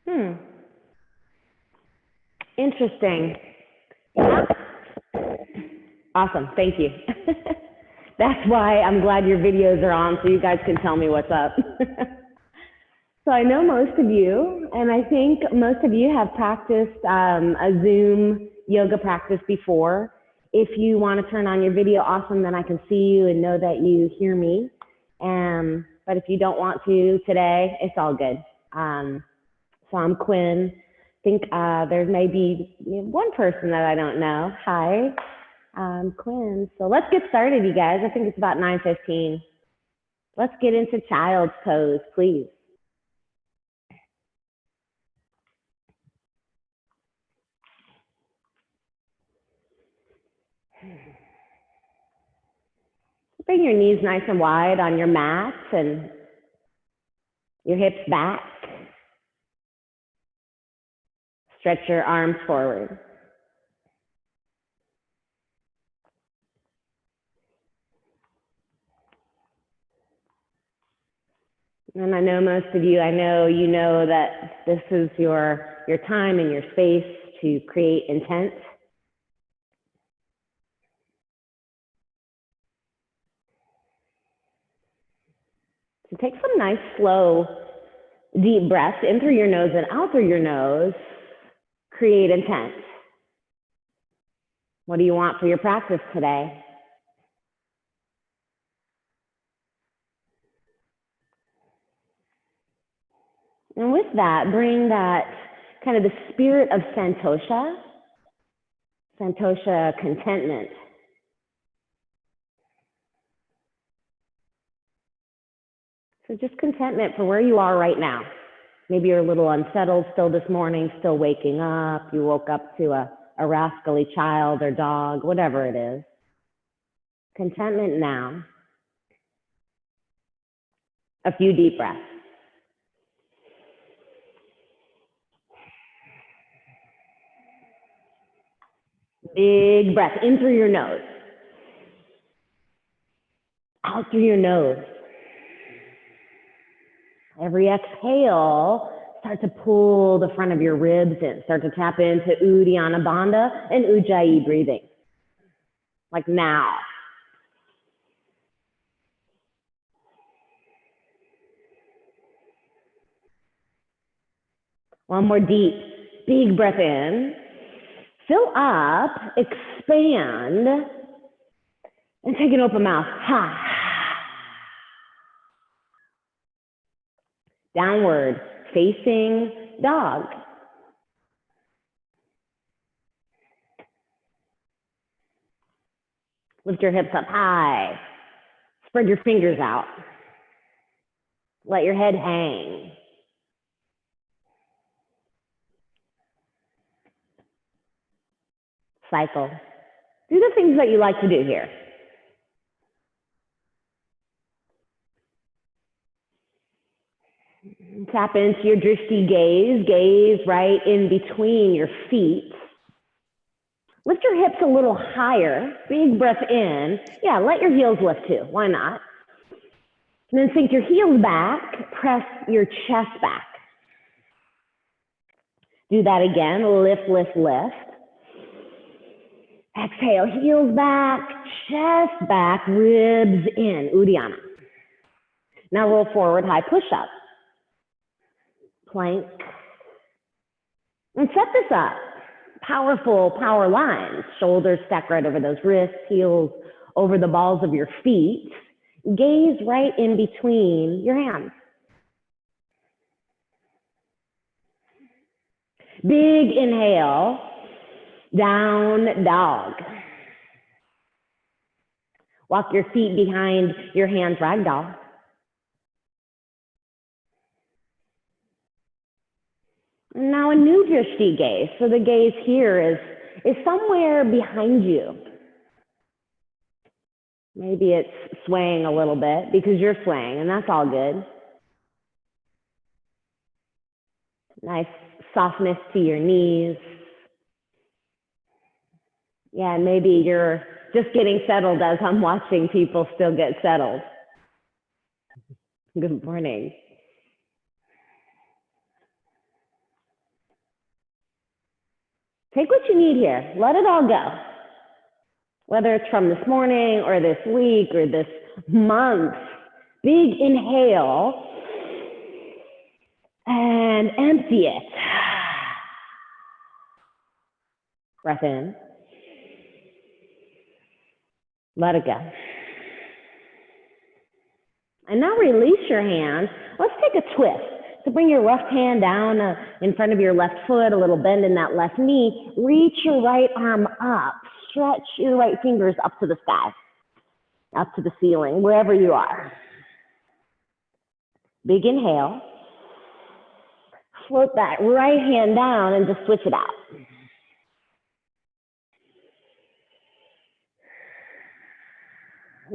Hmm. Interesting. Yeah. Awesome. Thank you. That's why I'm glad your videos are on so you guys can tell me what's up. So I know most of you, and I think most of you have practiced a Zoom yoga practice before. If you want to turn on your video, awesome, then I can see you and know that you hear me. But if you don't want to today, it's all good. So I'm Quinn. I think there may be one person that I don't know. Hi, I'm Quinn. So let's get started, you guys. I think it's about 9:15. Let's get into child's pose, please. Bring your knees nice and wide on your mats and your hips back. Stretch your arms forward. And I know most of you, you know that this is your time and your space to create intent. So take some nice, slow, deep breaths in through your nose and out through your nose. Create intent. What do you want for your practice today? And with that, bring that kind of the spirit of santosha contentment. So just contentment for where you are right now. Maybe you're a little unsettled still this morning, still waking up. You woke up to a rascally child or dog, whatever it is. Contentment now. A few deep breaths. Big breath in through your nose. Out through your nose. Every exhale, start to pull the front of your ribs in. Start to tap into Uddiyana Bandha and Ujjayi breathing. Like now. One more deep, big breath in. Fill up, expand, and take an open mouth. Ha. Downward facing dog. Lift your hips up high. Spread your fingers out. Let your head hang. Cycle. Do the things that you like to do here. Tap into your drishti gaze. Gaze right in between your feet. Lift your hips a little higher. Big breath in. Yeah, let your heels lift too. Why not? And then sink your heels back. Press your chest back. Do that again. Lift, lift, lift. Exhale, heels back, chest back, ribs in, Uddiyana. Now roll forward, high push-up. Plank. And set this up. Powerful power lines. Shoulders stack right over those wrists, heels over the balls of your feet. Gaze right in between your hands. Big inhale, down dog. Walk your feet behind your hands, ragdoll. Now a new drishti gaze. So the gaze here is somewhere behind you. Maybe it's swaying a little bit because you're swaying, and that's all good. Nice softness to your knees. Yeah, maybe you're just getting settled as I'm watching people still get settled. Good morning. Take what you need here. Let it all go. Whether it's from this morning or this week or this month. Big inhale and empty it. Breath in. Let it go. And now release your hand. Let's take a twist. So bring your left hand down in front of your left foot, a little bend in that left knee. Reach your right arm up. Stretch your right fingers up to the sky, up to the ceiling, wherever you are. Big inhale. Float that right hand down and just switch it out.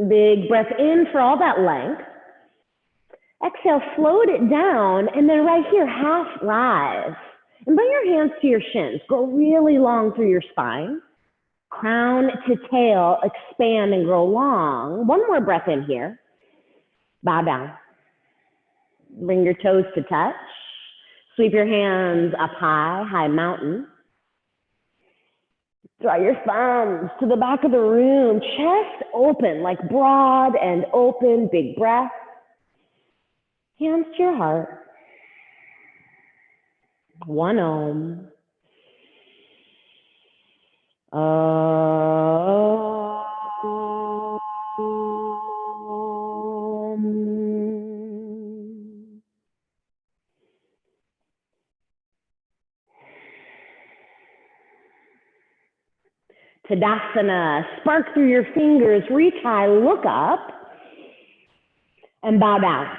Big breath in for all that length. Exhale, float it down, and then right here, half rise. And bring your hands to your shins. Go really long through your spine. Crown to tail, expand and grow long. One more breath in here. Bow down. Bring your toes to touch. Sweep your hands up high, high mountain. Draw your thumbs to the back of the room. Chest open, like broad and open, big breath. Hands to your heart. One Om. Tadasana, spark through your fingers, reach high, look up, and bow down.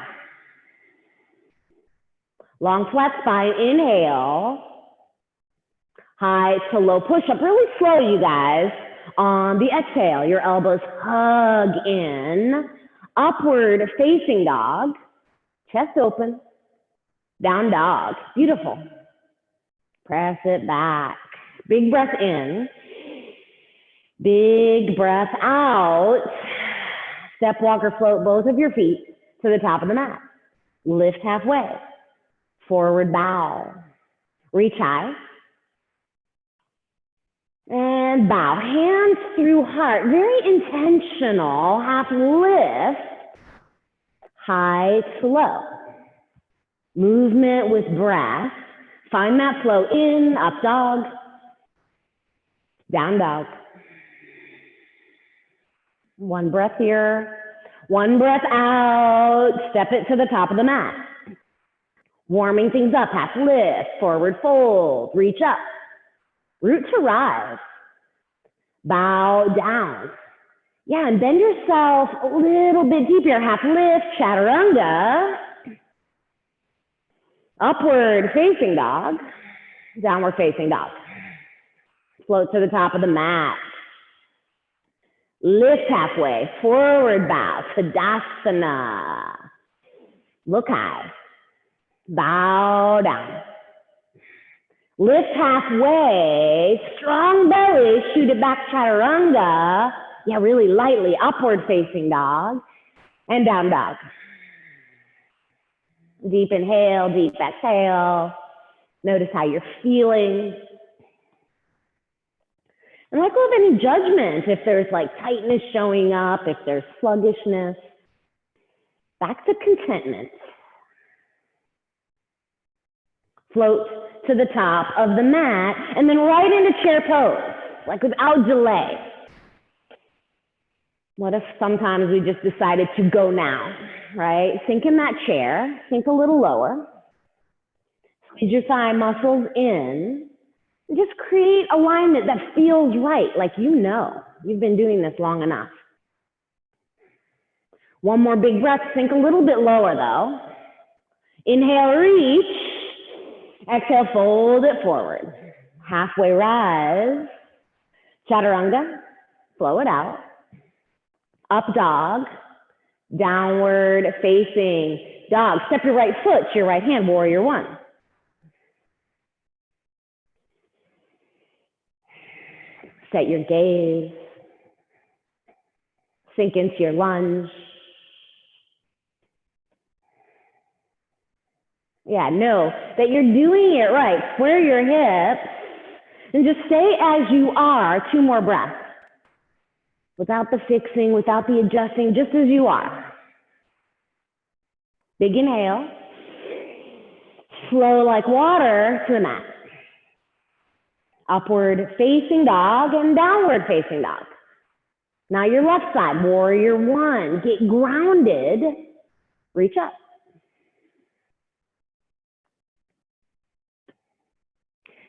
Long flat spine, inhale. High to low push-up, really slow, you guys. On the exhale, your elbows hug in. Upward facing dog, chest open, down dog. Beautiful. Press it back. Big breath in. Big breath out. Step, walk, or float both of your feet to the top of the mat. Lift halfway. Forward bow. Reach high. And bow. Hands through heart. Very intentional. Half lift. High to low. Movement with breath. Find that flow in, up dog. Down dog. One breath here. One breath out. Step it to the top of the mat. Warming things up. Half lift. Forward fold. Reach up. Root to rise. Bow down. Yeah, and bend yourself a little bit deeper. Half lift. Chaturanga. Upward facing dog. Downward facing dog. Float to the top of the mat. Lift halfway, forward bow, Tadasana. Look high, bow down. Lift halfway, strong belly, shoot it back, Chaturanga. Yeah, really lightly, upward facing dog, and down dog. Deep inhale, deep exhale. Notice how you're feeling. And let go of any judgment if there's like tightness showing up, if there's sluggishness. Back to contentment. Float to the top of the mat and then right into chair pose, like without delay. What if sometimes we just decided to go now, right? Sink in that chair, sink a little lower. Squeeze your thigh muscles in. Just create alignment that feels right, like you know. You've been doing this long enough. One more big breath, sink a little bit lower though. Inhale, reach. Exhale, fold it forward. Halfway rise. Chaturanga, flow it out. Up dog, downward facing dog. Step your right foot to your right hand, warrior one. Set your gaze, sink into your lunge. Yeah, know that you're doing it right. Square your hips, And just stay as you are, 2 more breaths. Without the fixing, without the adjusting, just as you are. Big inhale. Flow like water to the mat. Upward facing dog and downward facing dog. Now your left side, warrior 1. Get grounded. Reach up.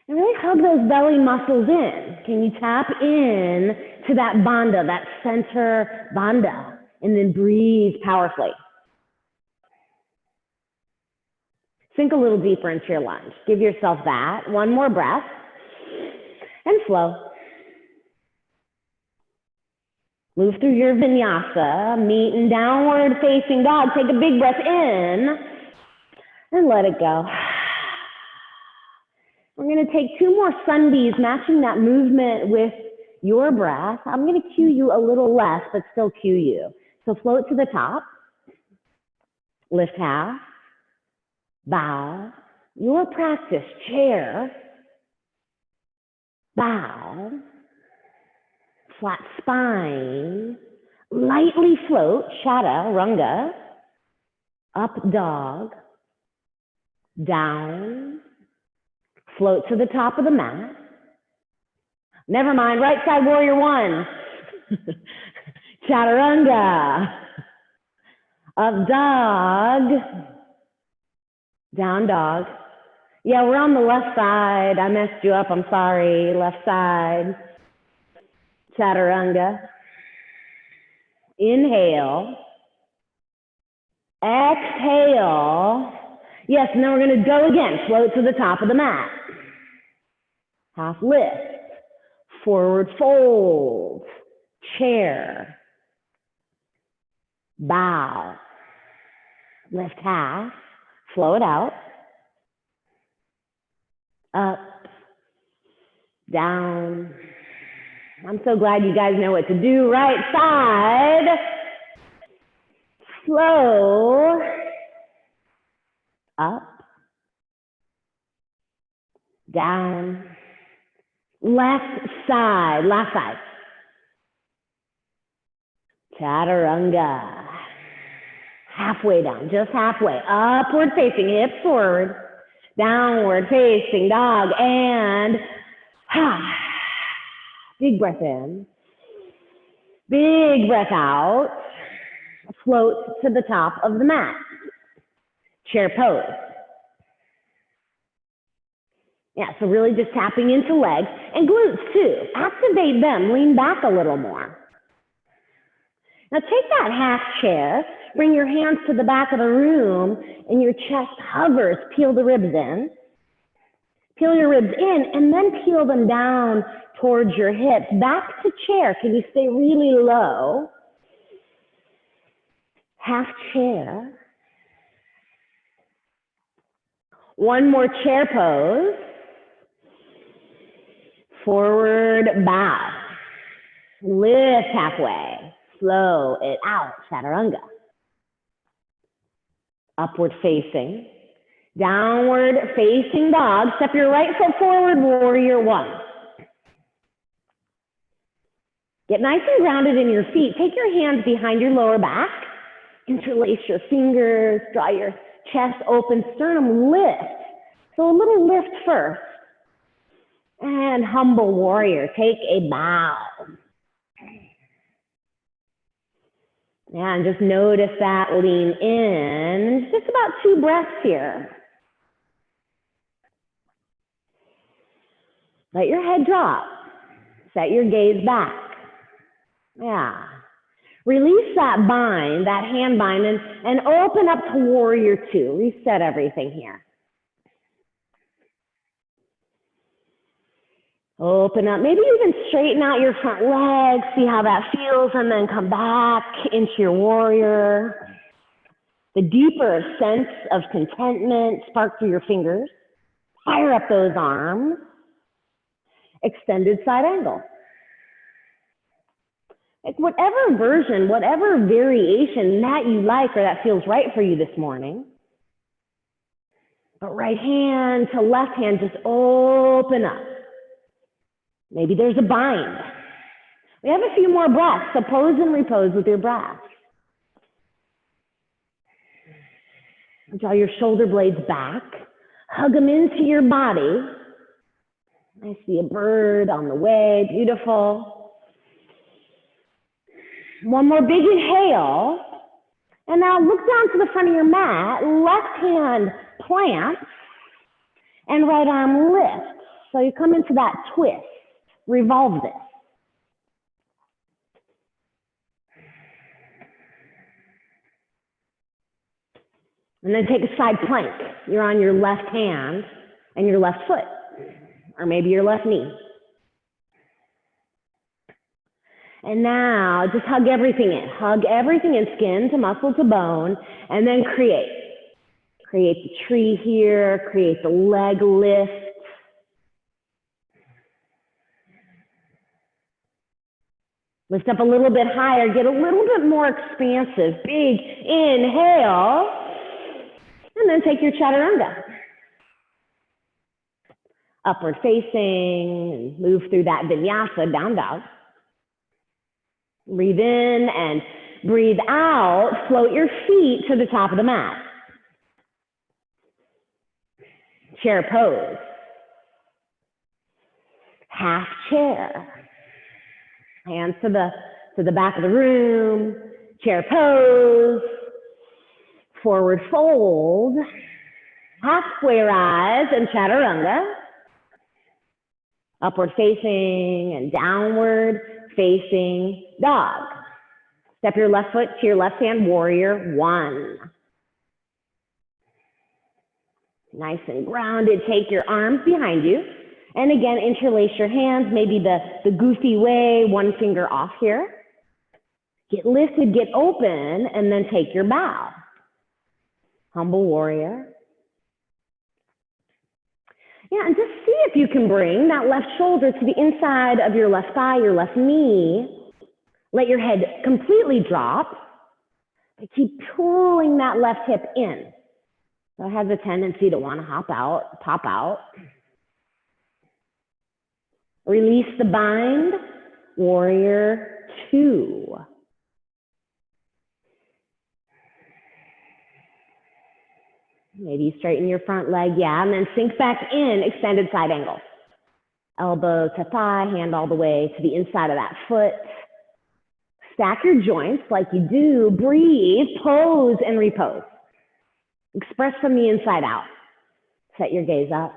And really hug those belly muscles in. Can you tap in to that bandha, that center bandha, and then breathe powerfully. Sink a little deeper into your lunge. Give yourself that. 1 more breath and flow. Move through your vinyasa, meet in downward facing dog. Take a big breath in and let it go. We're going to take 2 more sunbees, matching that movement with your breath. I'm going to cue you a little less, but still cue you. So float to the top, lift half, bow. Your practice, chair, bow, flat spine, lightly float, chaturanga, up dog, down, float to the top of the mat. Never mind, right side warrior 1. Chaturanga. Up dog. Down dog. Yeah, we're on the left side. I messed you up, I'm sorry. Left side. Chaturanga. Inhale. Exhale. Yes, and then we're going to go again. Float to the top of the mat. Half lift. Forward fold. Chair. Bow. Lift half. Flow it out. Up. Down. I'm so glad you guys know what to do. Right side. Flow. Up. Down. Left side. Left side. Chaturanga. Halfway down, just halfway. Upward facing, hips forward. Downward facing dog, and big breath in. Big breath out. Float to the top of the mat. Chair pose. Yeah, so really just tapping into legs and glutes too. Activate them, lean back a little more. Now take that half chair, bring your hands to the back of the room, and your chest hovers. Peel the ribs in. Peel your ribs in, and then peel them down towards your hips. Back to chair. Can you stay really low? Half chair. 1 more chair pose. Forward bow. Lift halfway. Flow it out. Chaturanga. Upward facing. Downward facing dog. Step your right foot forward, warrior 1. Get nice and grounded in your feet. Take your hands behind your lower back. Interlace your fingers. Draw your chest open. Sternum lift. So a little lift first. And humble warrior. Take a bow. And just notice that. Lean in. Just about 2 breaths here. Let your head drop. Set your gaze back. Yeah. Release that bind, that hand bind, and open up to warrior 2. Reset everything here. Open up. Maybe even straighten out your front legs. See how that feels, and then come back into your warrior. The deeper sense of contentment spark through your fingers. Fire up those arms. Extended side angle. Like whatever version, whatever variation that you like or that feels right for you this morning. But right hand to left hand, just open up. Maybe there's a bind. We have a few more breaths, so pose and repose with your breath. Draw your shoulder blades back, hug them into your body. I see a bird on the way, beautiful. One more big inhale, and now look down to the front of your mat, left hand plants, and right arm lifts. So you come into that twist, revolve this. And then take a side plank. You're on your left hand and your left foot, or maybe your left knee. And now just hug everything in. Hug everything in, skin to muscle to bone, and then create. Create the tree here, create the leg lift. Lift up a little bit higher, get a little bit more expansive. Big inhale. And then take your chaturanga. Upward facing, move through that vinyasa, down dog. Breathe in and breathe out. Float your feet to the top of the mat. Chair pose. Half chair. Hands to the back of the room. Chair pose. Forward fold, halfway rise and chaturanga, upward facing and downward facing dog. Step your left foot to your left hand, warrior one. Nice and grounded, take your arms behind you. And again, interlace your hands, maybe the goofy way, one finger off here. Get lifted, get open, and then take your bow. Humble warrior. Yeah, and just see if you can bring that left shoulder to the inside of your left thigh, your left knee. Let your head completely drop, but keep pulling that left hip in. So it has a tendency to want to hop out, pop out. Release the bind, warrior two. Maybe straighten your front leg, yeah, and then sink back in, extended side angle. Elbow to thigh, hand all the way to the inside of that foot. Stack your joints like you do. Breathe, pose, and repose. Express from the inside out. Set your gaze up.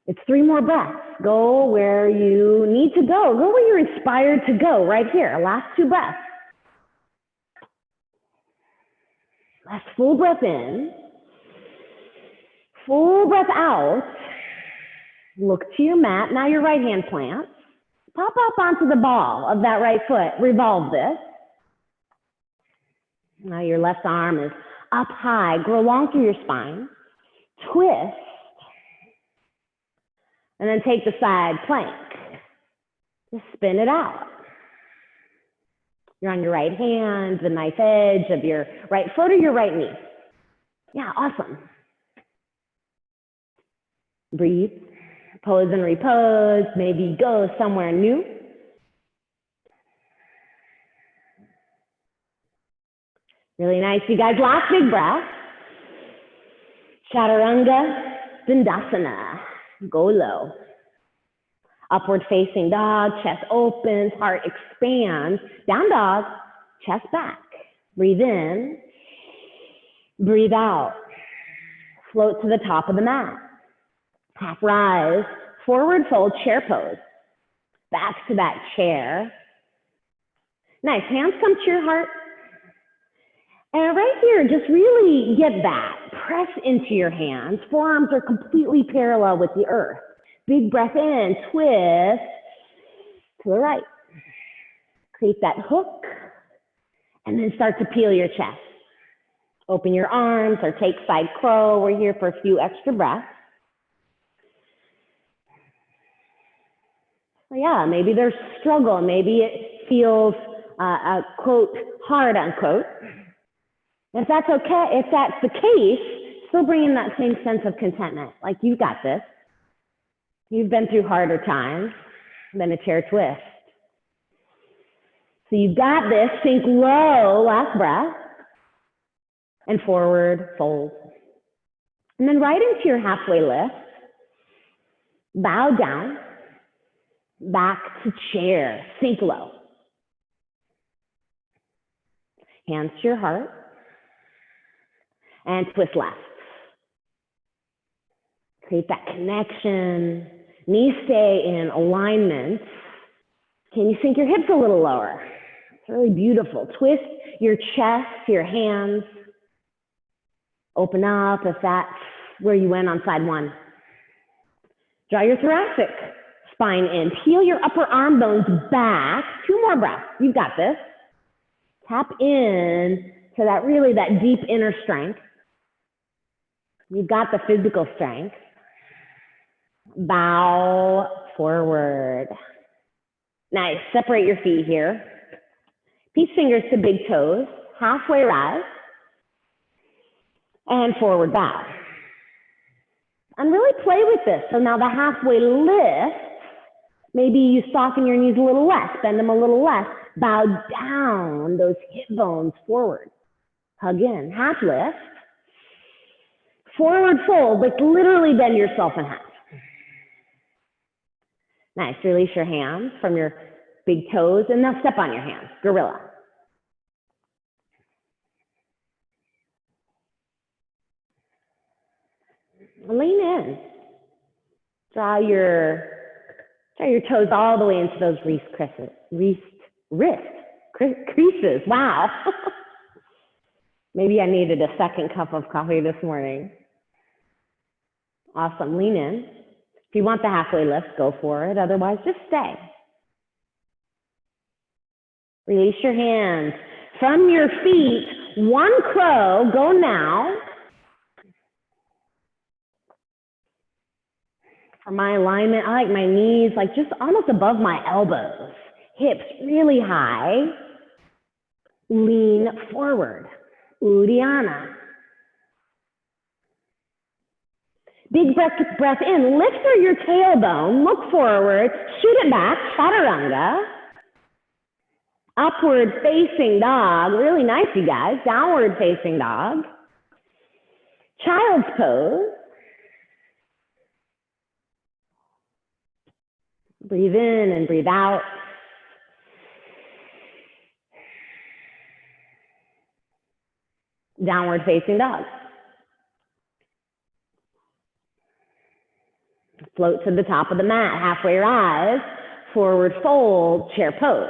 It's 3 more breaths. Go where you need to go. Go where you're inspired to go, right here. Last 2 breaths. Last full breath in, full breath out. Look to your mat. Now your right hand plants. Pop up onto the ball of that right foot. Revolve this. Now your left arm is up high. Grow long through your spine. Twist. And then take the side plank. Just spin it out. You're on your right hand, the knife edge of your right foot or your right knee. Yeah, awesome. Breathe, pose and repose. Maybe go somewhere new. Really nice, you guys. Last big breath. Chaturanga, Dandasana. Go low. Upward facing dog, chest opens, heart expands. Down dog, chest back. Breathe in, breathe out. Float to the top of the mat. Half rise, forward fold, chair pose. Back to that chair. Nice, hands come to your heart. And right here, just really get that. Press into your hands. Forearms are completely parallel with the earth. Big breath in, twist to the right. Create that hook, and then start to peel your chest. Open your arms or take side crow. We're here for a few extra breaths. So yeah, maybe there's struggle. Maybe it feels, quote, hard, unquote. If that's okay, if that's the case, still bring in that same sense of contentment, like you got this. You've been through harder times than a chair twist. So you've got this. Sink low, last breath, and forward fold. And then right into your halfway lift. Bow down, back to chair, sink low. Hands to your heart, and twist left. Create that connection. Knees stay in alignment. Can you sink your hips a little lower? It's really beautiful. Twist your chest to your hands. Open up if that's where you went on side one. Draw your thoracic spine in. Peel your upper arm bones back. 2 more breaths. You've got this. Tap in to that deep inner strength. You've got the physical strength. Bow forward. Nice. Separate your feet here. Peace fingers to big toes. Halfway rise. And forward bow. And really play with this. So now the halfway lift, maybe you soften your knees a little less, bend them a little less, bow down those hip bones forward. Hug in, half lift, forward fold, like literally bend yourself in half. Nice, release your hands from your big toes and now step on your hands, gorilla. Lean in. Draw your toes all the way into those wrist creases. Wow. Maybe I needed a second cup of coffee this morning. Awesome. Lean in. If you want the halfway lift, go for it. Otherwise, just stay. Release your hands from your feet. One crow. Go now. For my alignment, I like my knees like just almost above my elbows. Hips really high. Lean forward. Uddiyana. Big breath in. Lift through your tailbone. Look forward. Shoot it back. Chaturanga. Upward facing dog. Really nice, you guys. Downward facing dog. Child's pose. Breathe in and breathe out. Downward facing dog. Float to the top of the mat, halfway rise, forward fold, chair pose.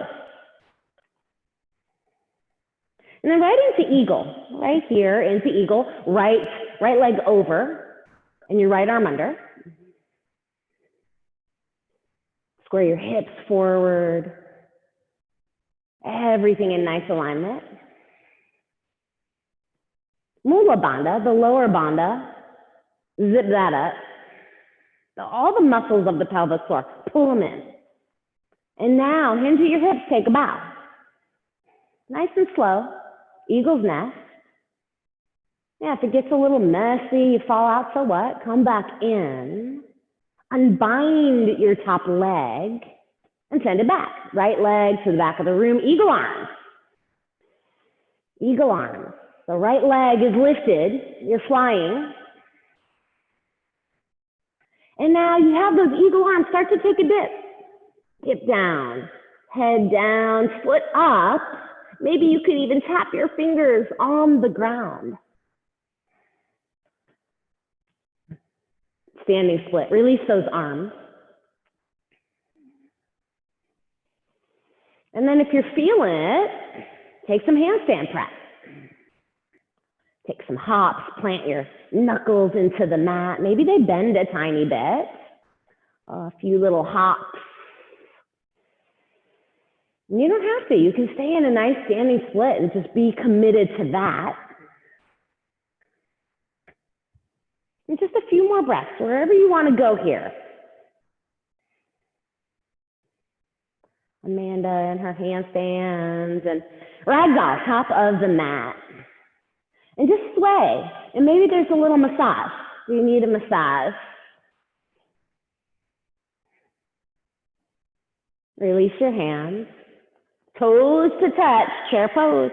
And then right into eagle, right here into eagle, right leg over and your right arm under. Square your hips forward. Everything in nice alignment. Mula Bandha, the lower bandha, zip that up. All the muscles of the pelvic floor, pull them in. And now, hinge at your hips, take a bow. Nice and slow, eagle's nest. Yeah, if it gets a little messy, you fall out, so what? Come back in. Unbind your top leg and send it back. Right leg to the back of the room. Eagle arms. Eagle arms. The right leg is lifted. You're flying. And now you have those eagle arms. Start to take a dip. Dip down. Head down. Foot up. Maybe you could even tap your fingers on the ground. Standing split. Release those arms. And then if you're feeling it, take some handstand prep. Take some hops, plant your knuckles into the mat. Maybe they bend a tiny bit. A few little hops. And you don't have to. You can stay in a nice standing split and just be committed to that. And just a few more breaths, wherever you want to go here. Amanda and her handstands and ragdoll, top of the mat. And just sway. And maybe there's a little massage. Do you need a massage? Release your hands. Toes to touch, chair pose.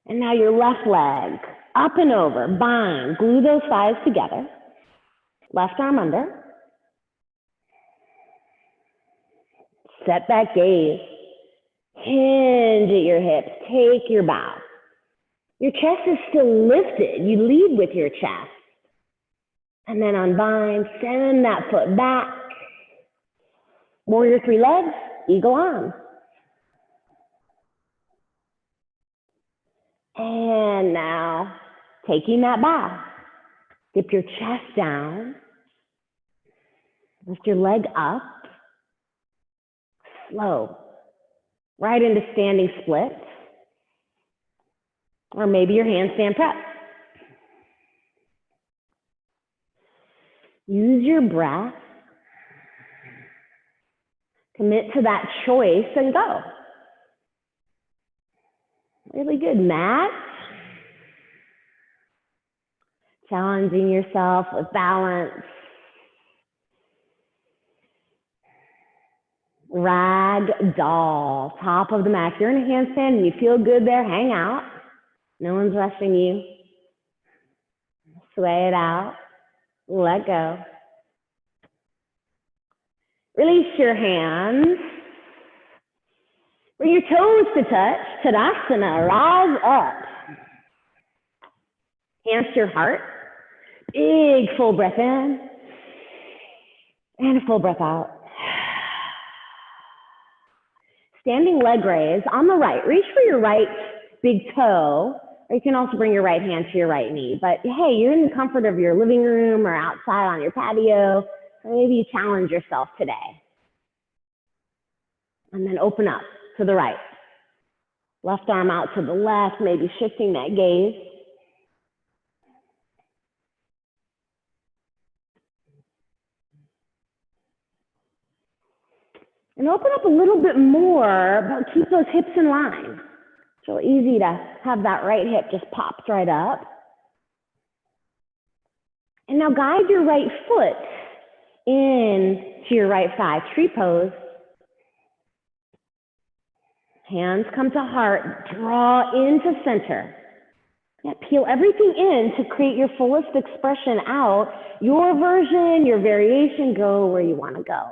And now your left leg, up and over, bind, glue those thighs together. Left arm under. Set that gaze. Hinge at your hips, take your bow. Your chest is still lifted. You lead with your chest. And then unbind, send that foot back. Warrior three legs, eagle arms. And now, taking that bow, dip your chest down, lift your leg up, slow, right into standing split, or maybe your handstand press. Use your breath, commit to that choice and go. Really good, Matt. Challenging yourself with balance. Rag doll, top of the mat. If you're in a handstand and you feel good there, hang out. No one's rushing you. Sway it out. Let go. Release your hands. Bring your toes to touch. Tadasana, rise up. Hands to your heart. Big full breath in. And a full breath out. Standing leg raise on the right. Reach for your right big toe, or you can also bring your right hand to your right knee. But hey, you're in the comfort of your living room or outside on your patio. So maybe you challenge yourself today. And then open up to the right. Left arm out to the left, maybe shifting that gaze. And open up a little bit more, but keep those hips in line. It's real easy to have that right hip just popped right up. And now guide your right foot in to your right thigh, tree pose. Hands come to heart, draw into center. Yeah, peel everything in to create your fullest expression out. Your version, your variation, go where you want to go.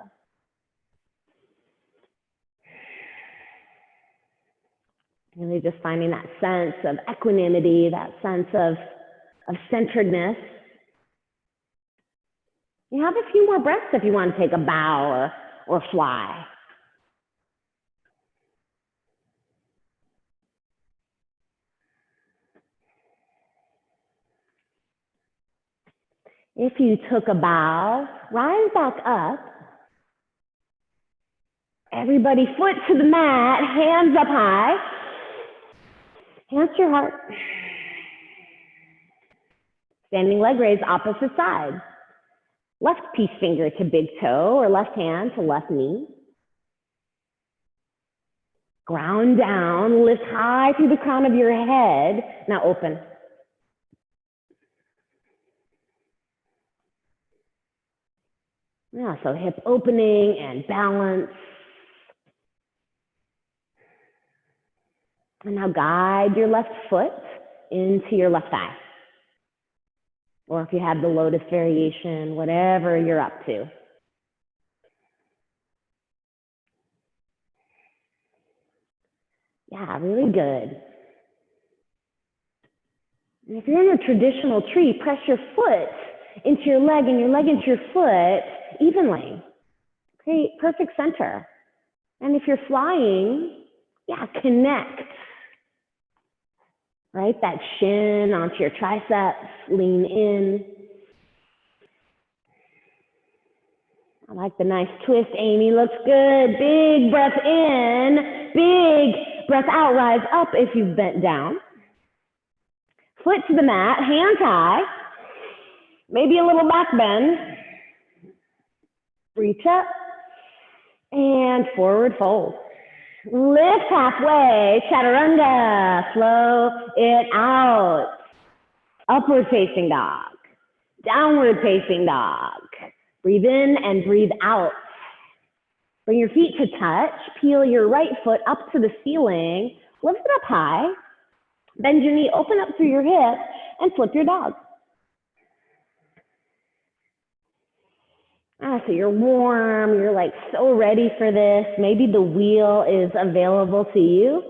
Really just finding that sense of equanimity, that sense of centeredness. You have a few more breaths if you want to take a bow or fly. If you took a bow, rise back up. Everybody foot to the mat, hands up high. Hands to your heart. Standing leg raise, opposite side. Left peace finger to big toe or left hand to left knee. Ground down, lift high through the crown of your head. Now open. Yeah, so hip opening and balance. And now guide your left foot into your left thigh. Or if you have the lotus variation, whatever you're up to. Yeah, really good. And if you're in a traditional tree, press your foot into your leg and your leg into your foot evenly. Create perfect center. And if you're flying, yeah, connect. Right, that shin onto your triceps, lean in. I like the nice twist, Amy, looks good. Big breath in, big breath out, rise up if you've bent down. Foot to the mat, hands high, maybe a little back bend. Reach up and forward fold. Lift halfway, chaturanga, flow it out. Upward facing dog, downward facing dog. Breathe in and breathe out. Bring your feet to touch. Peel your right foot up to the ceiling. Lift it up high. Bend your knee, open up through your hip, and flip your dog. So you're warm. You're like so ready for this. Maybe the wheel is available to you.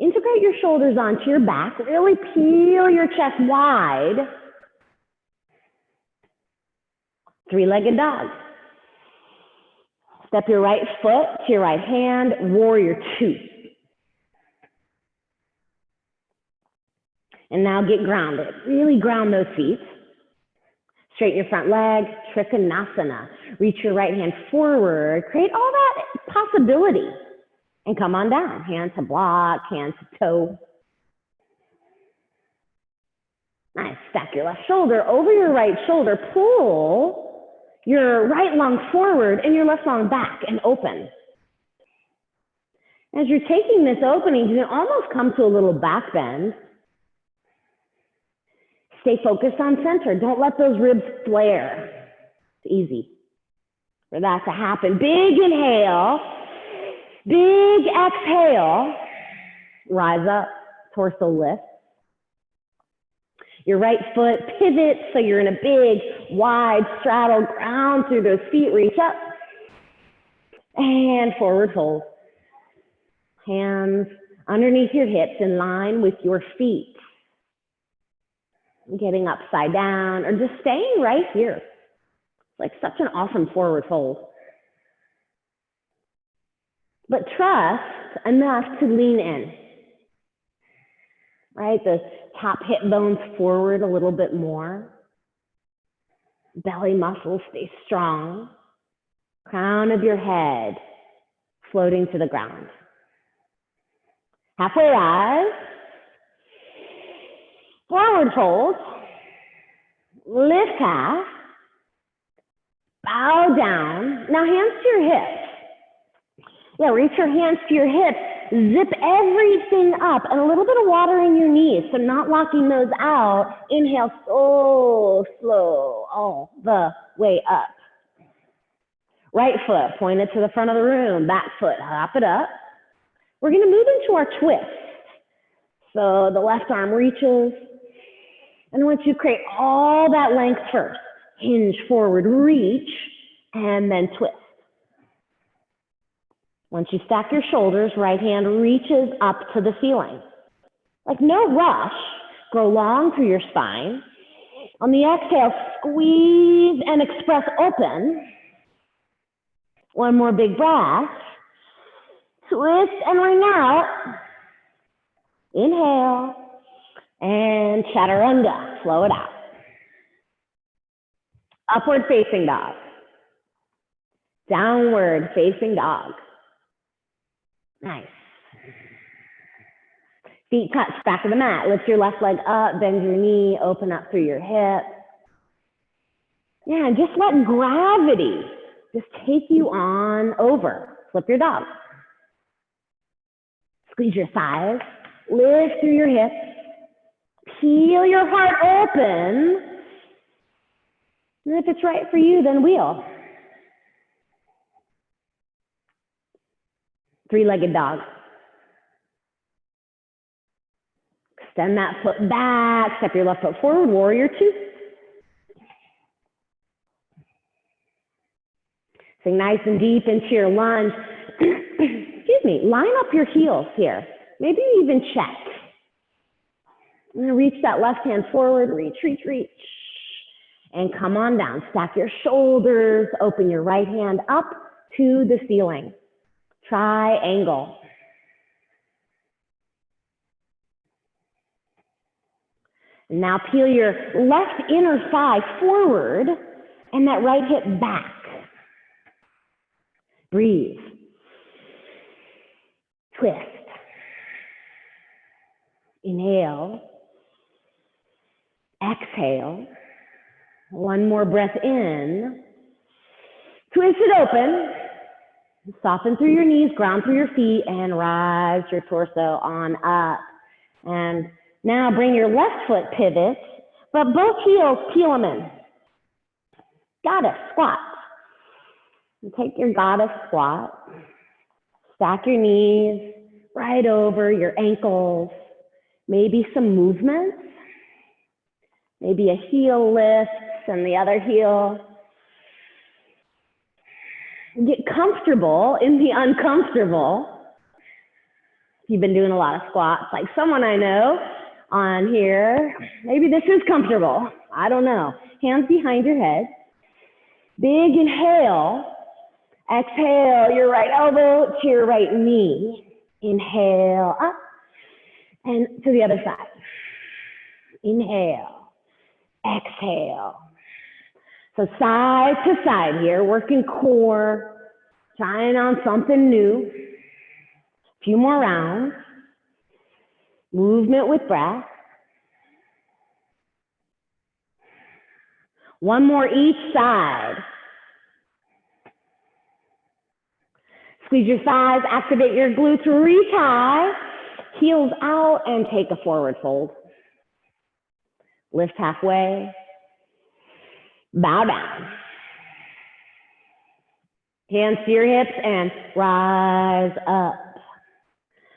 Integrate your shoulders onto your back. Really peel your chest wide. Three-legged dog. Step your right foot to your right hand, warrior two. And now get grounded. Really ground those feet. Straighten your front leg, Trikonasana. Reach your right hand forward. Create all that possibility. And come on down. Hand to block, hand to toe. Nice. Stack your left shoulder over your right shoulder. Pull your right lung forward and your left lung back and open. As you're taking this opening, you can almost come to a little back bend. Stay focused on center. Don't let those ribs flare. It's easy for that to happen. Big inhale, big exhale. Rise up, torso lift. Your right foot pivots so you're in a big, wide straddle. Ground through those feet. Reach up and forward fold. Hands underneath your hips in line with your feet. Getting upside down or just staying right here. It's like such an awesome forward fold. But trust enough to lean in. Right? The top hip bones forward a little bit more. Belly muscles stay strong. Crown of your head floating to the ground. Halfway rise. Forward fold. Lift half. Bow down. Now hands to your hips. Yeah, reach your hands to your hips. Zip everything up and a little bit of water in your knees. So not locking those out. Inhale so slow all the way up. Right foot pointed to the front of the room. Back foot, hop it up. We're going to move into our twist. So the left arm reaches. And once you create all that length first, hinge forward, reach, and then twist. Once you stack your shoulders, right hand reaches up to the ceiling. Like no rush, grow long through your spine. On the exhale, squeeze and express open. One more big breath. Twist and ring out. Inhale. And chaturanga, slow it out. Upward facing dog. Downward facing dog. Nice. Feet touch, back of the mat. Lift your left leg up, bend your knee, open up through your hip. Yeah, and just let gravity just take you on over. Flip your dog. Squeeze your thighs, lift through your hips. Peel your heart open. And if it's right for you, then wheel. Three-legged dog. Extend that foot back. Step your left foot forward. Warrior two. Sink nice and deep into your lunge. Excuse me. Line up your heels here. Maybe even check. I'm going to reach that left hand forward. Reach, reach, reach. And come on down. Stack your shoulders. Open your right hand up to the ceiling. Triangle. Now peel your left inner thigh forward and that right hip back. Breathe. Twist. Inhale. Exhale. One more breath in. Twist it open. Soften through your knees, ground through your feet, and rise your torso on up. And now bring your left foot pivot, but both heels peel them in. Got it. Squat. Take your goddess squat. Stack your knees right over your ankles. Maybe some movements. Maybe a heel lifts and the other heel. Get comfortable in the uncomfortable. If you've been doing a lot of squats, like someone I know on here, maybe this is comfortable. I don't know. Hands behind your head. Big inhale. Exhale your right elbow to your right knee. Inhale up and to the other side. Inhale. Exhale. So side to side here, working core, trying on something new. A few more rounds. Movement with breath. One more each side. Squeeze your thighs, activate your glutes, reach high, heels out, and take a forward fold. Lift halfway, bow down. Hands to your hips and rise up.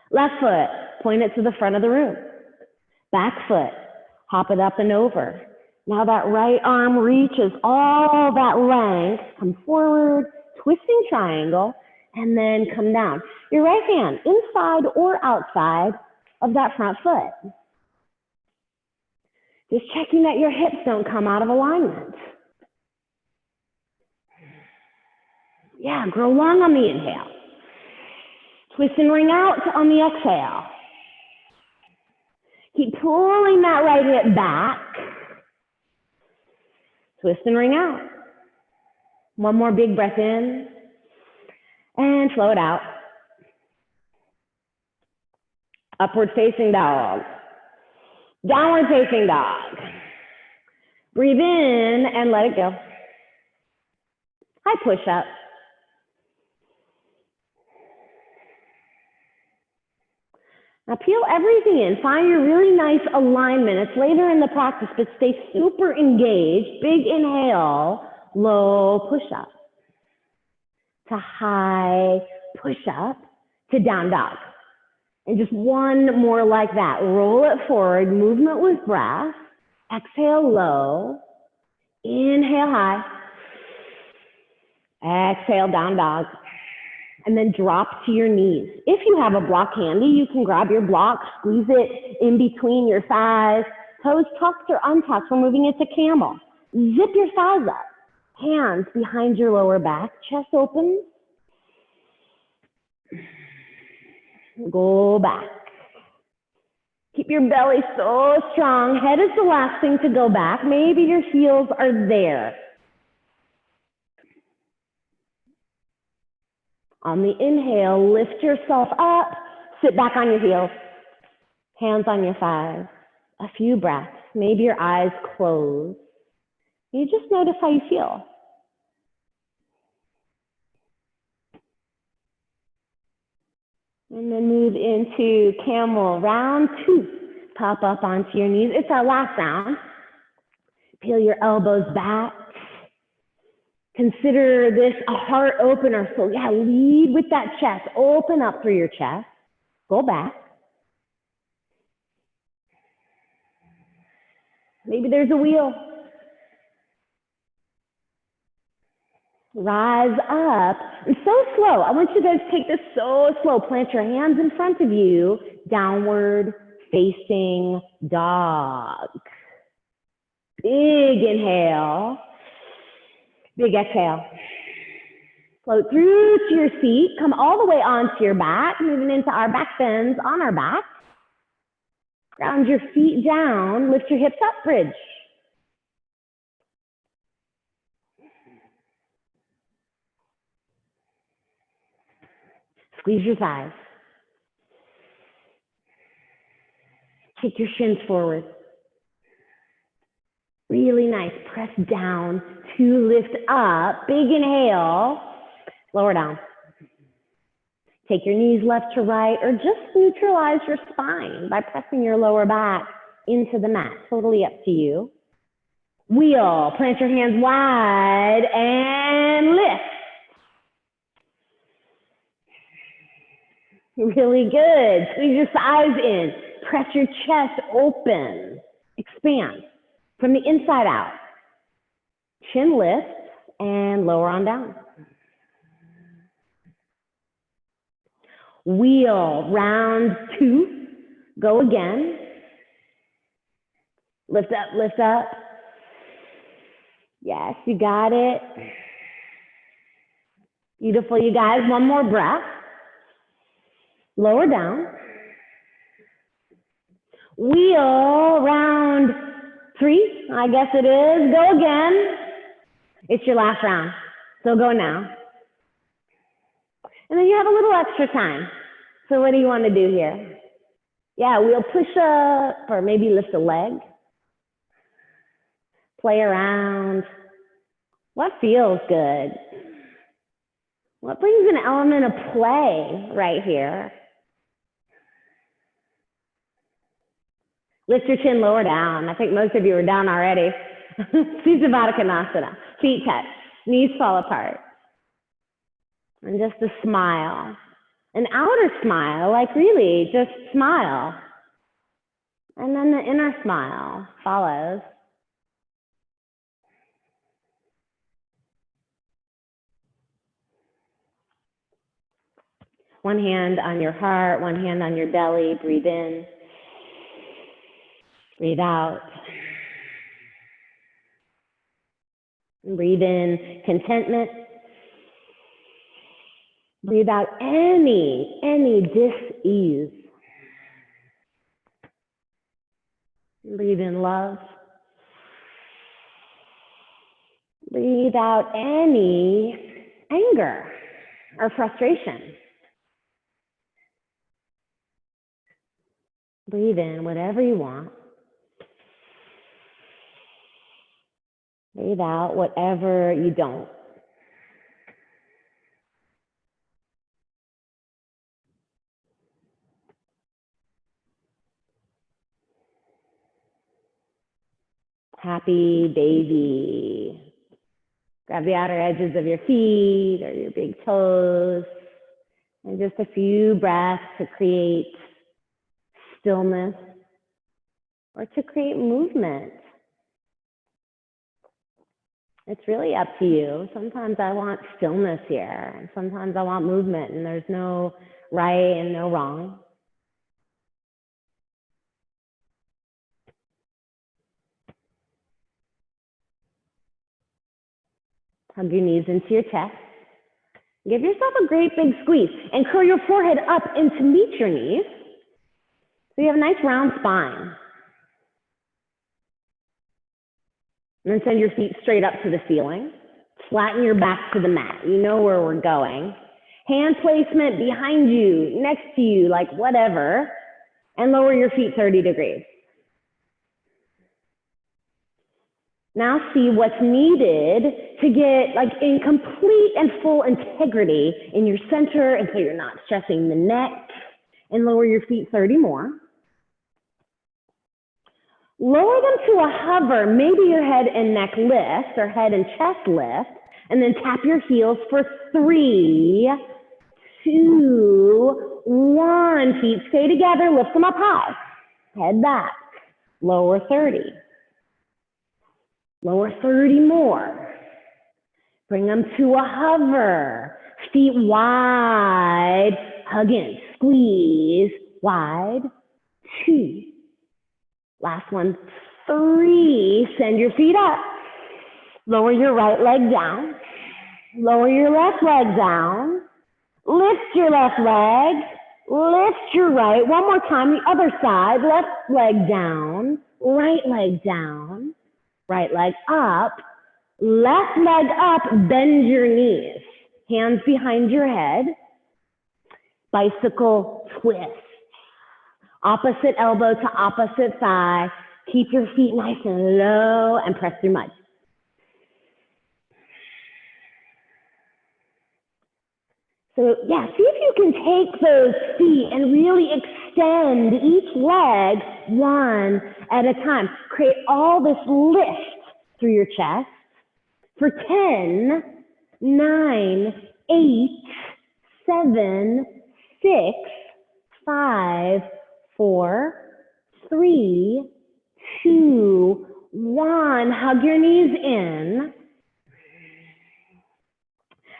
Left foot, point it to the front of the room. Back foot, hop it up and over. Now that right arm reaches all that length, come forward, twisting triangle, and then come down. Your right hand inside or outside of that front foot. Just checking that your hips don't come out of alignment. Yeah, grow long on the inhale. Twist and ring out on the exhale. Keep pulling that right hip back. Twist and ring out. One more big breath in. And flow it out. Upward facing dog. Downward facing dog. Breathe in and let it go. High push up. Now peel everything in. Find your really nice alignment. It's later in the practice, but stay super engaged. Big inhale, low push up. To high push up to down dog. And just one more like that. Roll it forward, movement with breath. Exhale low. Inhale high. Exhale down dog. And then drop to your knees. If you have a block handy, you can grab your block, squeeze it in between your thighs. Toes tucked or untucked. We're moving it to camel. Zip your thighs up. Hands behind your lower back, chest open. Go back. Keep your belly so strong. Head is the last thing to go back. Maybe your heels are there. On the inhale, lift yourself up. Sit back on your heels. Hands on your thighs. A few breaths. Maybe your eyes close. You just notice how you feel. And then move into camel, round 2. Pop up onto your knees. It's our last round. Peel your elbows back. Consider this a heart opener. So yeah, lead with that chest. Open up through your chest. Go back. Maybe there's a wheel. Rise up, and so slow. I want you guys to take this so slow. Plant your hands in front of you, downward facing dog. Big inhale, big exhale. Float through to your seat, come all the way onto your back, moving into our back bends on our back. Ground your feet down, lift your hips up, bridge. Squeeze your thighs. Kick your shins forward. Really nice. Press down to lift up. Big inhale. Lower down. Take your knees left to right, or just neutralize your spine by pressing your lower back into the mat. Totally up to you. Wheel. Plant your hands wide and lift. Really good. Squeeze your thighs in. Press your chest open. Expand from the inside out. Chin lifts and lower on down. Wheel, round 2. Go again. Lift up, lift up. Yes, you got it. Beautiful, you guys. One more breath. Lower down. Wheel, round 3, I guess it is. Go again. It's your last round, so go now. And then you have a little extra time. So what do you want to do here? Yeah, wheel push up, or maybe lift a leg. Play around. What feels good? What brings an element of play right here? Lift your chin lower down. I think most of you are down already. Sutavadana. Feet touch, knees fall apart. And just a smile. An outer smile, like really just smile. And then the inner smile follows. One hand on your heart, one hand on your belly. Breathe in. Breathe out. Breathe in contentment. Breathe out any dis-ease. Breathe in love. Breathe out any anger or frustration. Breathe in whatever you want. Breathe out whatever you don't. Happy baby. Grab the outer edges of your feet or your big toes. And just a few breaths to create stillness or to create movement. It's really up to you. Sometimes I want stillness here, and sometimes I want movement, and there's no right and no wrong. Hug your knees into your chest. Give yourself a great big squeeze and curl your forehead up in to meet your knees. So you have a nice round spine. And then send your feet straight up to the ceiling. Flatten your back to the mat. You know where we're going. Hand placement behind you, next to you, like whatever. And lower your feet 30 degrees. Now see what's needed to get like in complete and full integrity in your center, and so you're not stressing the neck. And lower your feet 30 more. Lower them to a hover, maybe your head and neck lift or head and chest lift, and then tap your heels for 3, 2, 1. Feet stay together, lift them up high. Head back, lower 30. Lower 30 more. Bring them to a hover. Feet wide, hug in, squeeze, wide, 2. Last one, 3. Send your feet up. Lower your right leg down. Lower your left leg down. Lift your left leg. Lift your right. One more time, the other side. Left leg down. Right leg down. Right leg up. Left leg up. Bend your knees. Hands behind your head. Bicycle twist. Opposite elbow to opposite thigh. Keep your feet nice and low and press through mud. So yeah, see if you can take those feet and really extend each leg one at a time. Create all this lift through your chest for 10, 9, 8, 7, 6, 5, 4, 3, 2, 1. Hug your knees in.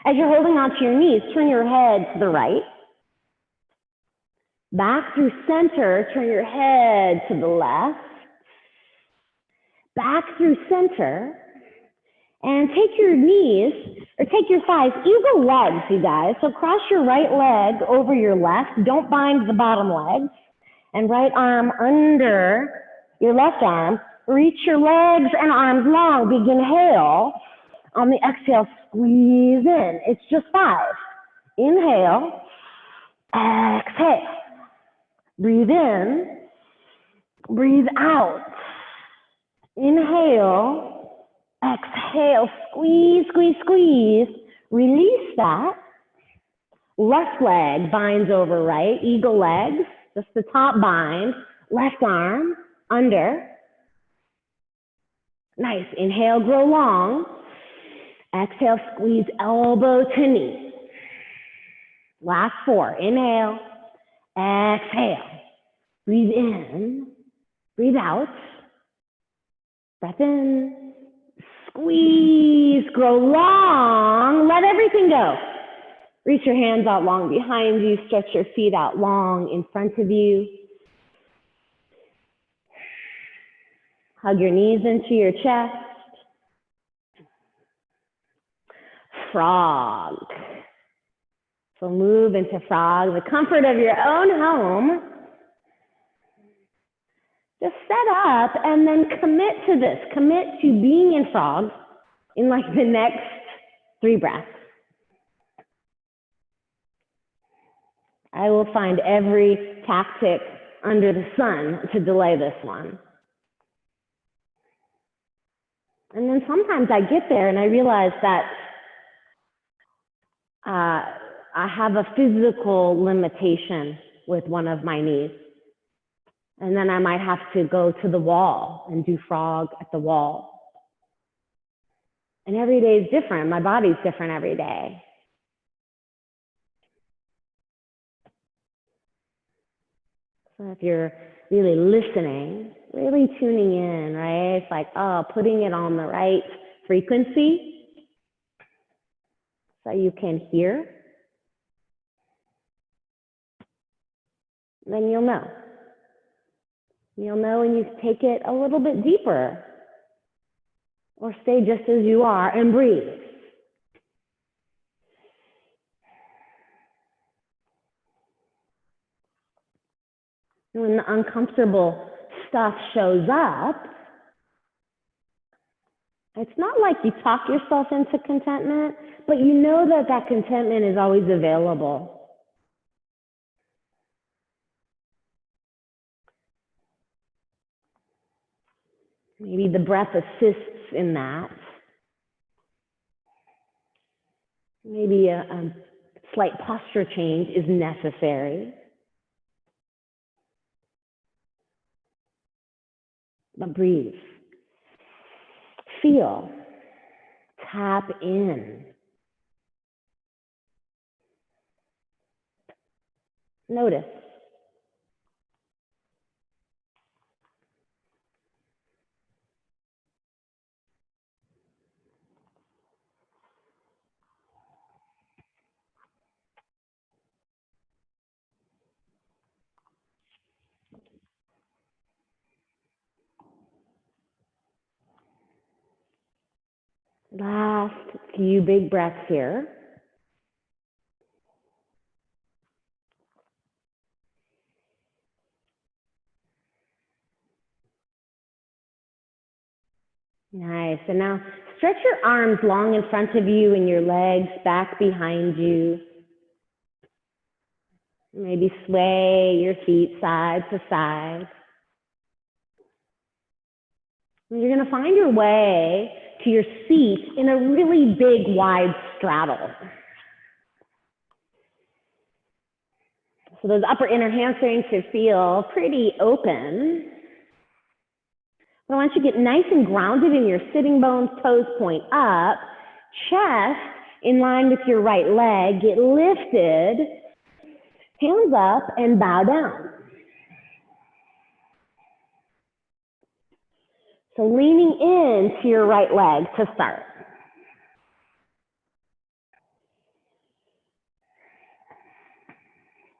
As you're holding onto your knees, turn your head to the right. Back through center, turn your head to the left. Back through center. And take your knees, or take your thighs, eagle legs, you guys. So cross your right leg over your left. Don't bind the bottom leg. And right arm under your left arm. Reach your legs and arms long. Big inhale. On the exhale, squeeze in. It's just 5. Inhale. Exhale. Breathe in. Breathe out. Inhale. Exhale, squeeze, squeeze, squeeze. Release that. Left leg binds over right, eagle legs, just the top bind. Left arm, under. Nice, inhale, grow long. Exhale, squeeze elbow to knee. Last 4, inhale, exhale. Breathe in, breathe out. Breath in. Squeeze, grow long, let everything go. Reach your hands out long behind you, stretch your feet out long in front of you. Hug your knees into your chest. Frog. So move into frog, the comfort of your own home. Just set up and then commit to this. Commit to being in frog in like the next 3 breaths. I will find every tactic under the sun to delay this one. And then sometimes I get there and I realize that I have a physical limitation with one of my knees. And then I might have to go to the wall and do frog at the wall. And every day is different. My body's different every day. So if you're really listening, really tuning in, right? It's like, oh, putting it on the right frequency so you can hear. Then you'll know. You'll know when you take it a little bit deeper or stay just as you are and breathe. When the uncomfortable stuff shows up, it's not like you talk yourself into contentment, but you know that that contentment is always available. Maybe the breath assists in that. Maybe a slight posture change is necessary. But breathe. Feel. Tap in. Notice. Last few big breaths here. Nice. And now stretch your arms long in front of you and your legs back behind you. Maybe sway your feet side to side. And you're going to find your way to your seat in a really big, wide straddle. So those upper inner hamstrings should feel pretty open. But I want you to get nice and grounded in your sitting bones, toes point up, chest in line with your right leg, get lifted, Hands up and bow down. So leaning into your right leg to start.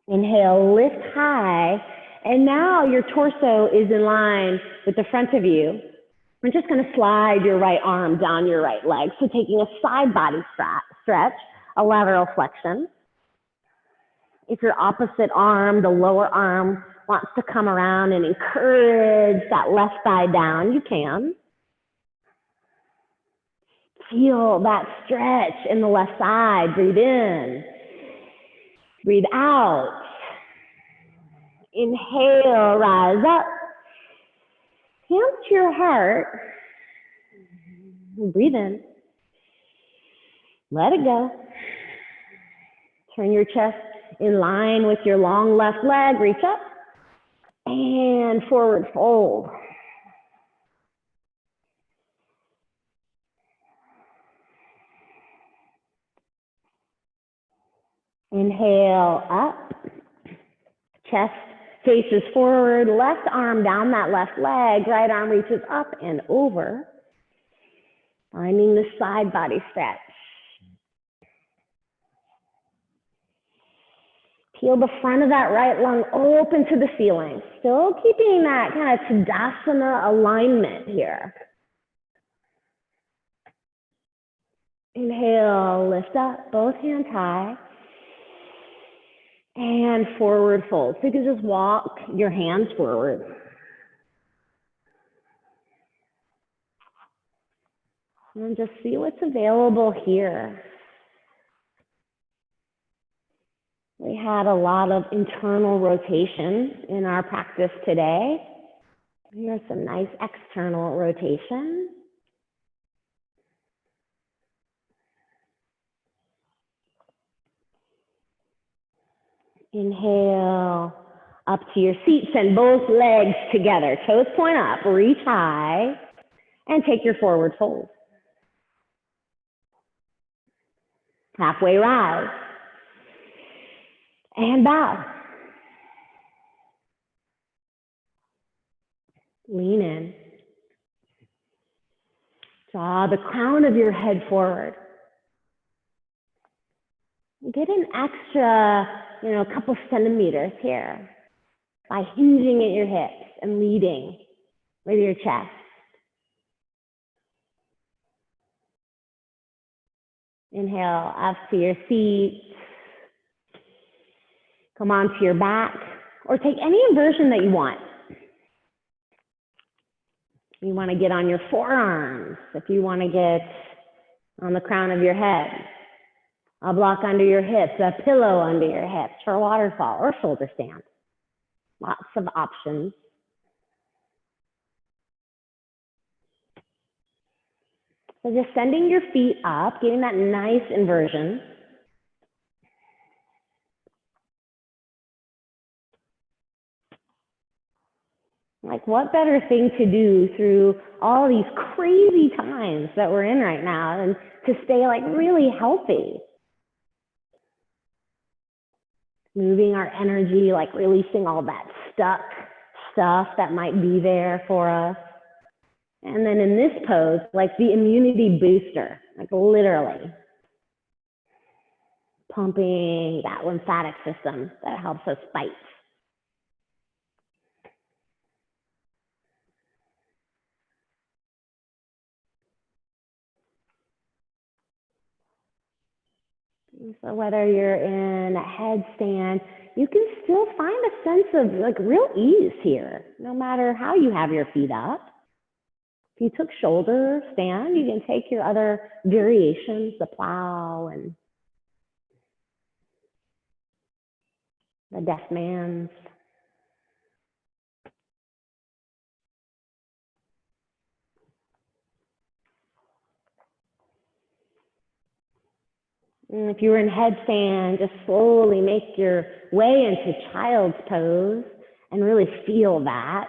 Inhale, lift high, and now your torso is in line with the front of you. We're just going to slide your right arm down your right leg. So taking a side body stretch, a lateral flexion. If your opposite arm, the lower arm, wants to come around and encourage that left thigh down, you can. Feel that stretch in the left side. Breathe in. Breathe out. Inhale, rise up. Hands to your heart. Breathe in. Let it go. Turn your chest in line with your long left leg. Reach up. And forward fold. Inhale up. Chest faces forward. Left arm down that left leg. Right arm reaches up and over. Finding the side body stretch. Peel the front of that right lung open to the ceiling. Still keeping that kind of Tadasana alignment here. Inhale, lift up, both hands high. And forward fold. So you can just walk your hands forward. And just see what's available here. We had a lot of internal rotation in our practice today. Here's some nice external rotation. Inhale, up to your seat, send both legs together. Toes point up, reach high, and take your forward fold. Halfway rise. And bow. Lean in. Draw the crown of your head forward. Get an extra, couple centimeters here by hinging at your hips and leading with your chest. Inhale up to your seat. Come onto your back, or take any inversion that you want. You want to get on your forearms, if you want to get on the crown of your head, a block under your hips, a pillow under your hips for a waterfall or shoulder stand. Lots of options. So just sending your feet up, getting that nice inversion. Like, what better thing to do through all these crazy times that we're in right now than to stay really healthy? Moving our energy, releasing all that stuck stuff that might be there for us. And then in this pose, the immunity booster, literally pumping that lymphatic system that helps us fight. So whether you're in a headstand, you can still find a sense of real ease here, no matter how you have your feet up. If you took shoulder stand, you can take your other variations, the plow and the deaf man's. And if you were in headstand, just slowly make your way into child's pose and really feel that.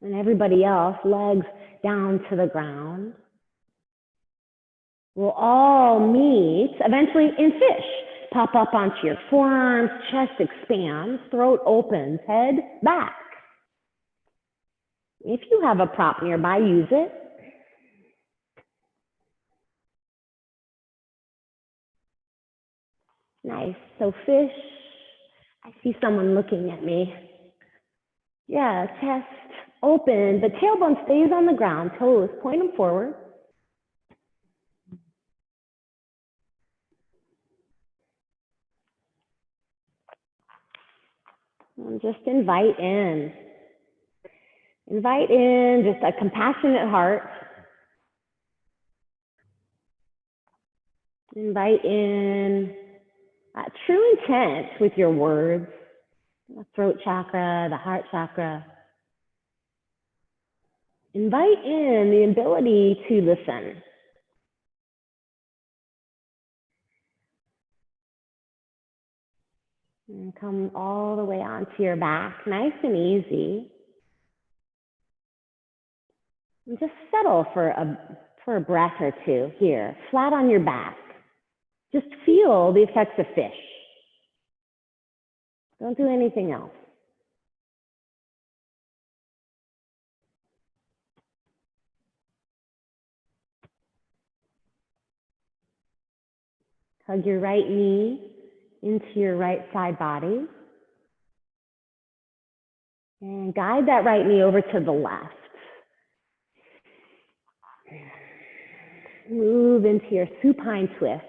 And everybody else, legs down to the ground. We'll all meet eventually in fish, pop up onto your forearms, chest expands, throat opens, head back. If you have a prop nearby, use it. Nice. So fish, I see someone looking at me. Yeah, chest open, the tailbone stays on the ground, toes, point them forward. And just invite in. Invite in just a compassionate heart. Invite in true intent with your words. The throat chakra, the heart chakra. Invite in the ability to listen. And come all the way onto your back, nice and easy. And just settle for a breath or two here, flat on your back. Just feel the effects of fish. Don't do anything else. Hug your right knee into your right side body. And guide that right knee over to the left. Move into your supine twist.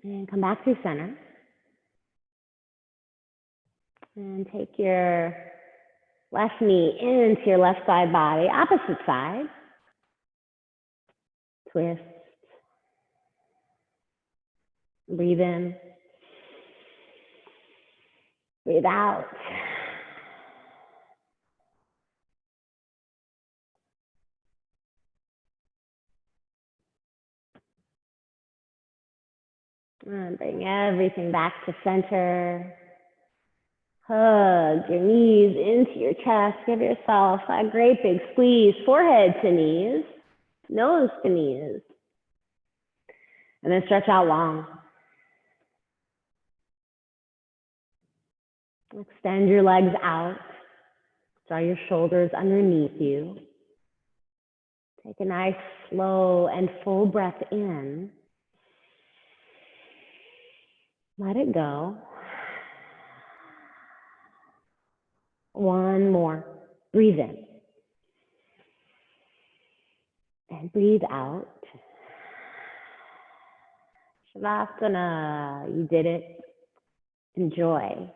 And come back to center. And take your left knee into your left side body, opposite side. Twist. Breathe in. Breathe out. And bring everything back to center. Hug your knees into your chest. Give yourself a great big squeeze, forehead to knees, nose to knees. And then stretch out long. Extend your legs out. Draw your shoulders underneath you. Take a nice slow and full breath in. Let it go. One more. Breathe in. And breathe out. Shavasana. You did it. Enjoy.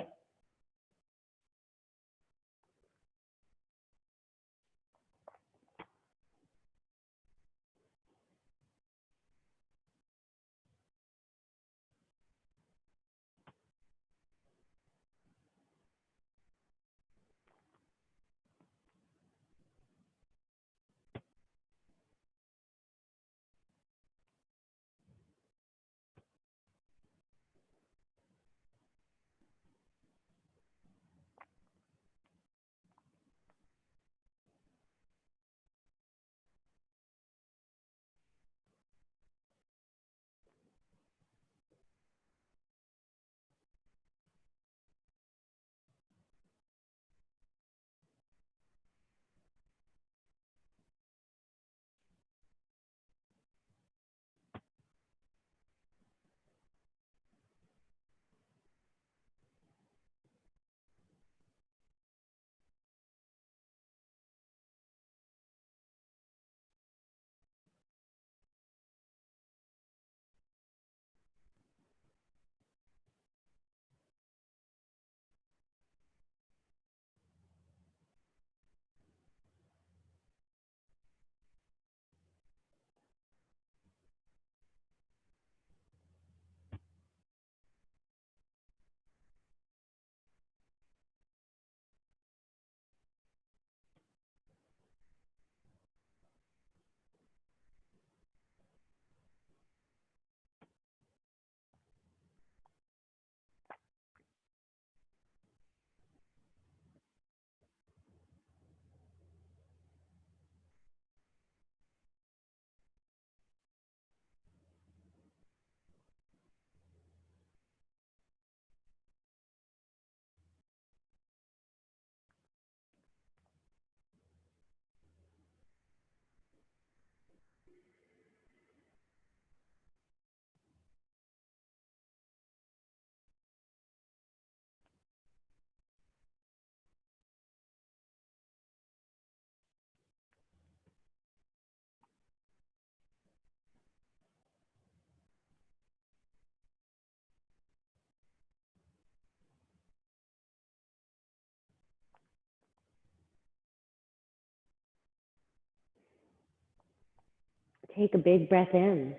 take a big breath in.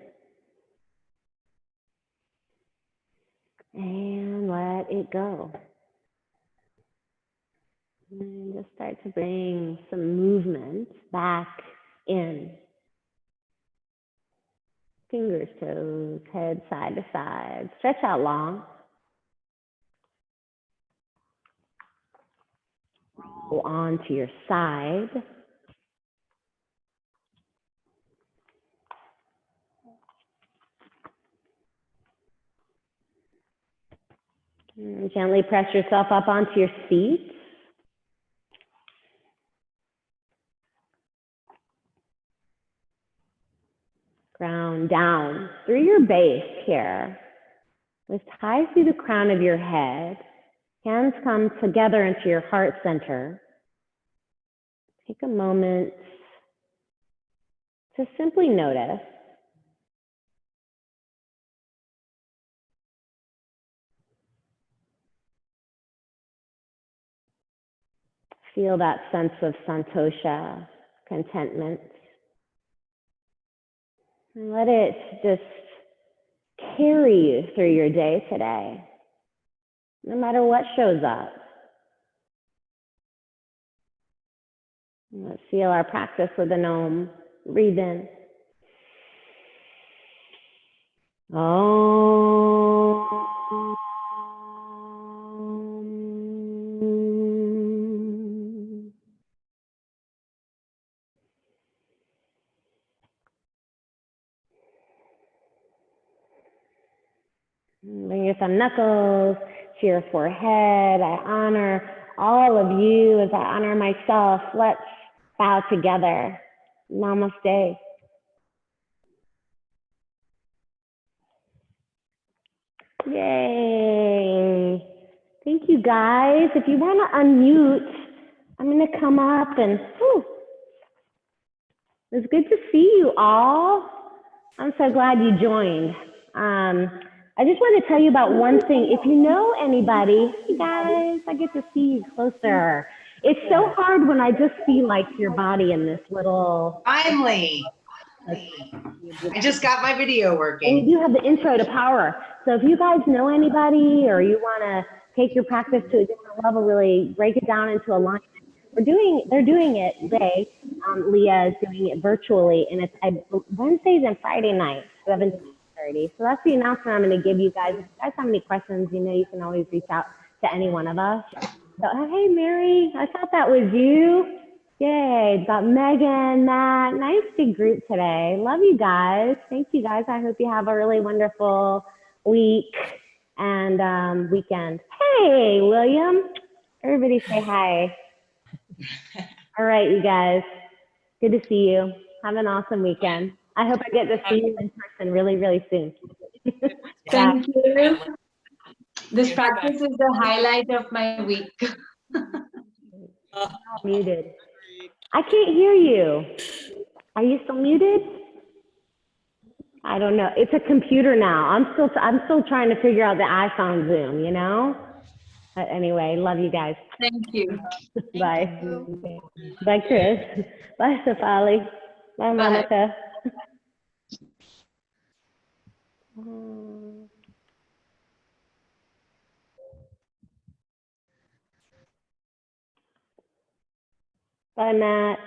And let it go. And just start to bring some movement back in. Fingers, toes, head side to side. Stretch out long. Roll onto your side. And gently press yourself up onto your feet. Ground down through your base here. Lift high through the crown of your head. Hands come together into your heart center. Take a moment to simply notice. Feel that sense of santosha, contentment. And let it just carry you through your day today, no matter what shows up. Let's feel our practice with an Om. Breathe in. Om. Bring your thumb knuckles to your forehead. I honor all of you as I honor myself. Let's bow together. Namaste. Yay. Thank you, guys. If you want to unmute, I'm going to come up and, whew, it's good to see you all. I'm so glad you joined. I just want to tell you about one thing. If you know anybody, hey guys, I get to see you closer. It's so hard when I just see like your body in this little. Finally. I just got my video working. And you do have the intro to power. So if you guys know anybody or you want to take your practice to a different level, really break it down into alignment. They're doing it today. Leah is doing it virtually, and it's Wednesdays and Friday nights, 7:30. So that's the announcement I'm going to give you guys. If you guys have any questions, you know you can always reach out to any one of us. So, hey, Mary, I thought that was you. Yay, got Megan, Matt. Nice big group today. Love you guys. Thank you, guys. I hope you have a really wonderful week and weekend. Hey, William. Everybody say hi. All right, you guys. Good to see you. Have an awesome weekend. I hope I get to see you in person really, really soon. Thank you. This practice is the highlight of my week. Muted. I can't hear you. Are you still muted? I don't know. It's a computer now. I'm still trying to figure out the iPhone Zoom, you know? But anyway, love you guys. Thank you. Bye. Bye, Chris. Bye, Safali. Bye, Monica. Bye, Matt.